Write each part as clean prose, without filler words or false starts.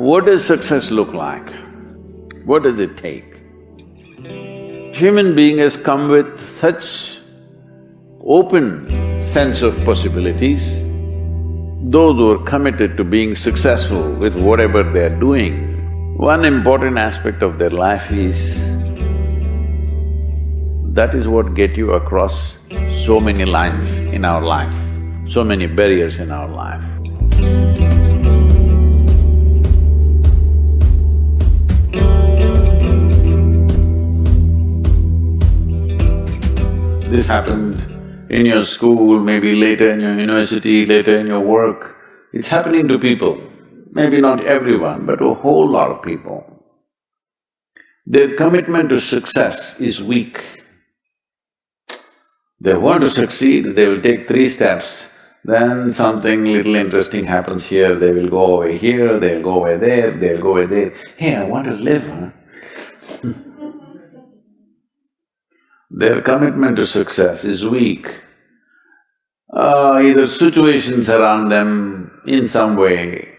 What does success look like? What does it take? Human being has come with such open sense of possibilities. Those who are committed to being successful with whatever they are doing, one important aspect of their life is that is what get you across so many lines in our life, so many barriers in our life. This happened in your school, maybe later in your university, later in your work. It's happening to people, maybe not everyone, but a whole lot of people. Their commitment to success is weak. They want to succeed, they will take 3 steps, then something little interesting happens here, they will go over here, they'll go over there, they'll go over there. Hey, I want to live, huh? Their commitment to success is weak. Either situations around them in some way,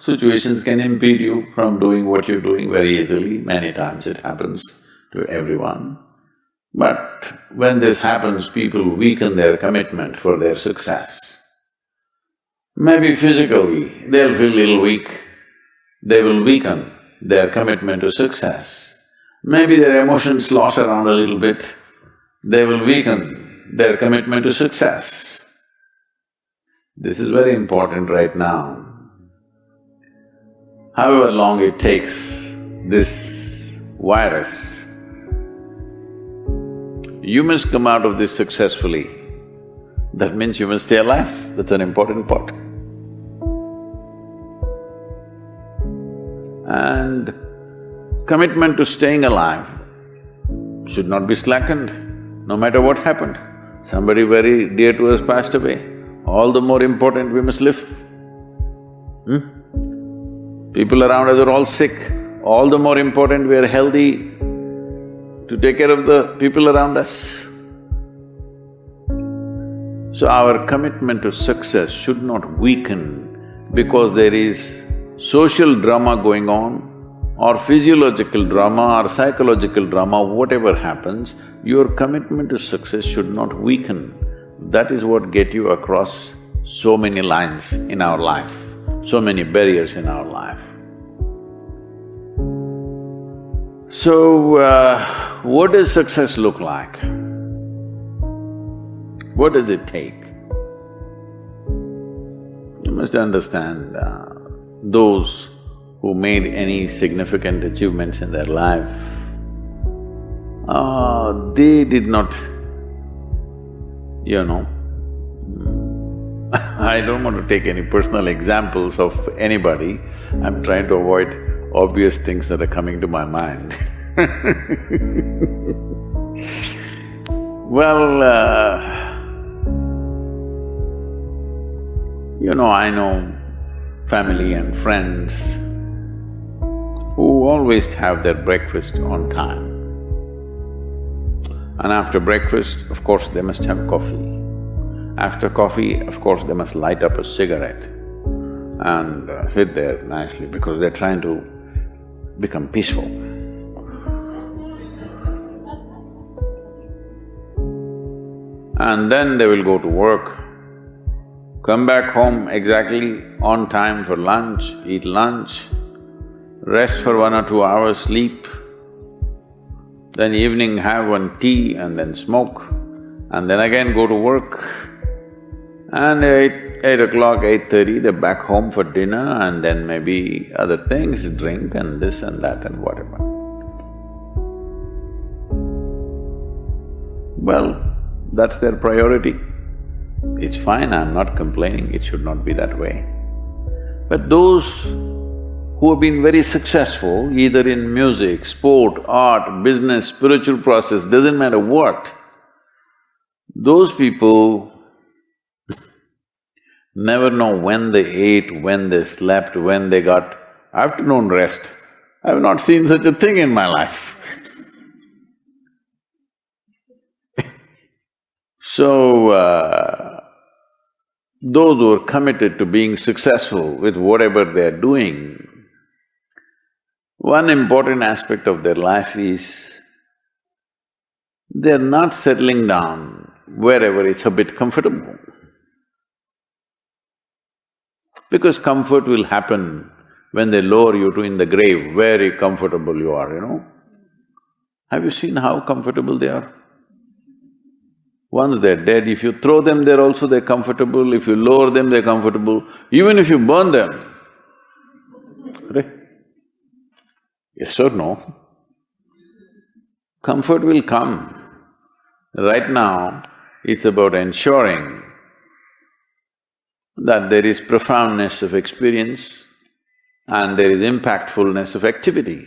situations can impede you from doing what you're doing very easily. Many times it happens to everyone. But when this happens, people weaken their commitment for their success. Maybe physically, they'll feel a little weak, they will weaken their commitment to success. Maybe their emotions slosh around a little bit, they will weaken their commitment to success. This is very important right now. However long it takes, this virus, you must come out of this successfully. That means you must stay alive, that's an important part. And commitment to staying alive should not be slackened, no matter what happened. Somebody very dear to us passed away, all the more important we must live. People around us are all sick, all the more important we are healthy to take care of the people around us. So our commitment to success should not weaken because there is social drama going on, or physiological drama or psychological drama, whatever happens, your commitment to success should not weaken. That is what get you across so many lines in our life, so many barriers in our life. So, what does success look like? What does it take? You must understand, those who made any significant achievements in their life, they did not, I don't want to take any personal examples of anybody, I'm trying to avoid obvious things that are coming to my mind. Well, I know family and friends who always have their breakfast on time. And after breakfast, of course, they must have coffee. After coffee, of course, they must light up a cigarette and sit there nicely because they're trying to become peaceful. And then they will go to work, come back home exactly on time for lunch, eat lunch, rest for 1 or 2 hours, sleep, then evening have one tea and then smoke, and then again go to work. And 8 o'clock, 8:30, they're back home for dinner and then maybe other things, drink and this and that and whatever. Well, that's their priority. It's fine, I'm not complaining, it should not be that way. But those who have been very successful, either in music, sport, art, business, spiritual process, doesn't matter what, those people never know when they ate, when they slept, when they got afternoon rest. I've not seen such a thing in my life. So, those who are committed to being successful with whatever they're doing, One important aspect of their life is they're not settling down wherever it's a bit comfortable. Because comfort will happen when they lower you to in the grave, very comfortable you are, you know. Have you seen how comfortable they are? Once they're dead, if you throw them there also they're comfortable, if you lower them they're comfortable, even if you burn them. Right? Yes or no? Comfort will come. Right now, it's about ensuring that there is profoundness of experience and there is impactfulness of activity.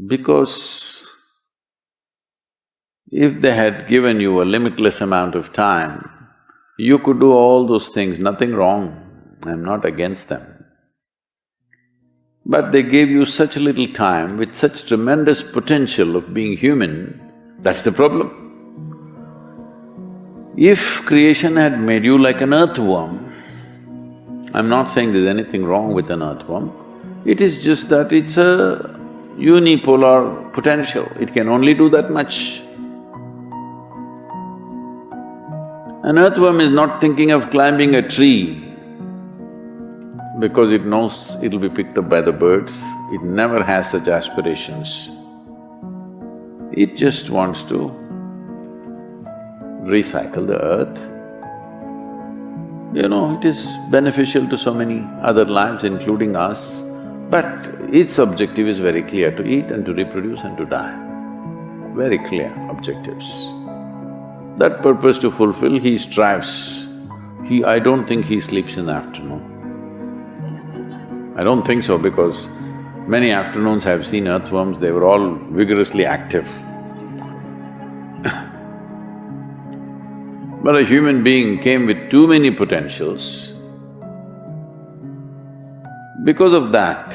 Because if they had given you a limitless amount of time, you could do all those things, nothing wrong, I'm not against them. But they gave you such little time with such tremendous potential of being human, that's the problem. If creation had made you like an earthworm, I'm not saying there's anything wrong with an earthworm, it is just that it's a unipolar potential, it can only do that much. An earthworm is not thinking of climbing a tree because it knows it'll be picked up by the birds, it never has such aspirations. It just wants to recycle the earth. You know, it is beneficial to so many other lives, including us, but its objective is very clear, to eat and to reproduce and to die. Very clear objectives. That purpose to fulfill, he strives. I don't think he sleeps in the afternoon. I don't think so because many afternoons I've seen earthworms, they were all vigorously active. But a human being came with too many potentials. Because of that,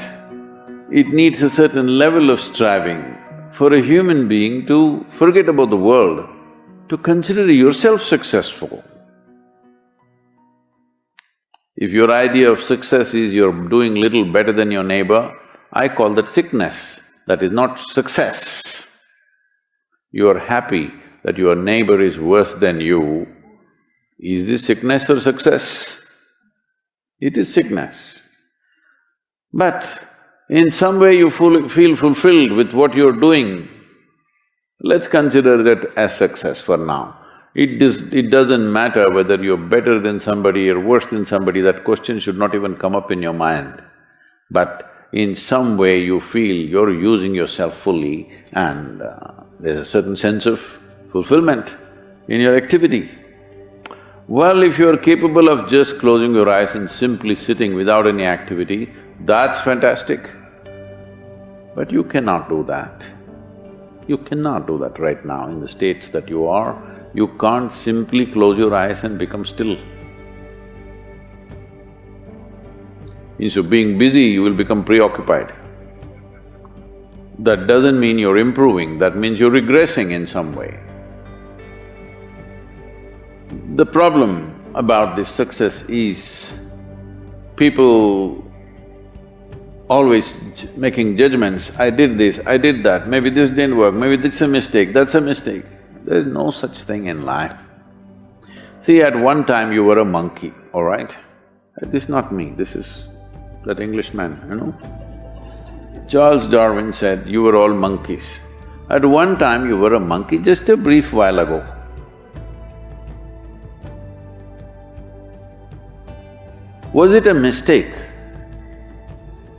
it needs a certain level of striving for a human being to forget about the world, to consider yourself successful. If your idea of success is you're doing little better than your neighbor, I call that sickness, that is not success. You are happy that your neighbor is worse than you. Is this sickness or success? It is sickness. But in some way you feel fulfilled with what you're doing, let's consider that as success for now. It doesn't matter whether you're better than somebody or worse than somebody, that question should not even come up in your mind. But in some way you feel you're using yourself fully and there's a certain sense of fulfillment in your activity. Well, if you're capable of just closing your eyes and simply sitting without any activity, that's fantastic. But you cannot do that. You cannot do that right now in the states that you are. You can't simply close your eyes and become still. Instead of being busy, you will become preoccupied. That doesn't mean you're improving, that means you're regressing in some way. The problem about this success is people always making judgments, I did this, I did that, maybe this didn't work, maybe this is a mistake, that's a mistake. There's no such thing in life. See, at one time you were a monkey, all right? This is not me, this is that Englishman, you know? Charles Darwin said, you were all monkeys. At one time you were a monkey, just a brief while ago. Was it a mistake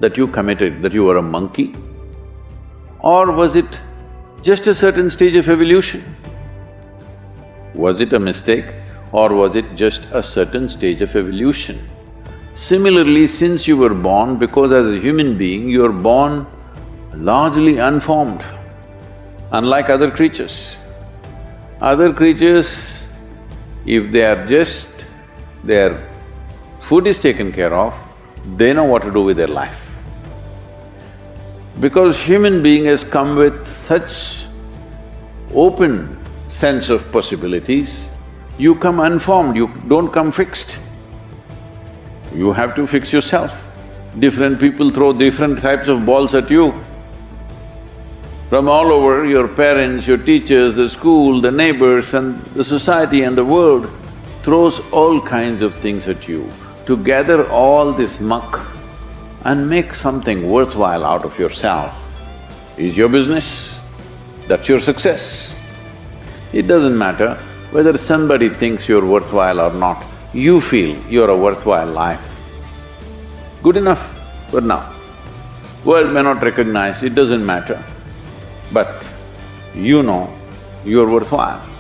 that you committed, that you were a monkey? Or was it just a certain stage of evolution? Was it a mistake or was it just a certain stage of evolution? Similarly, since you were born, because as a human being, you are born largely unformed, unlike other creatures. Other creatures, if they are just… their food is taken care of, they know what to do with their life. Because human being has come with such open sense of possibilities, you come unformed, you don't come fixed. You have to fix yourself. Different people throw different types of balls at you. From all over, your parents, your teachers, the school, the neighbors and the society and the world throws all kinds of things at you. To gather all this muck and make something worthwhile out of yourself is your business. That's your success. It doesn't matter whether somebody thinks you're worthwhile or not, you feel you're a worthwhile life. Good enough for now. World may not recognize, it doesn't matter, but you know you're worthwhile.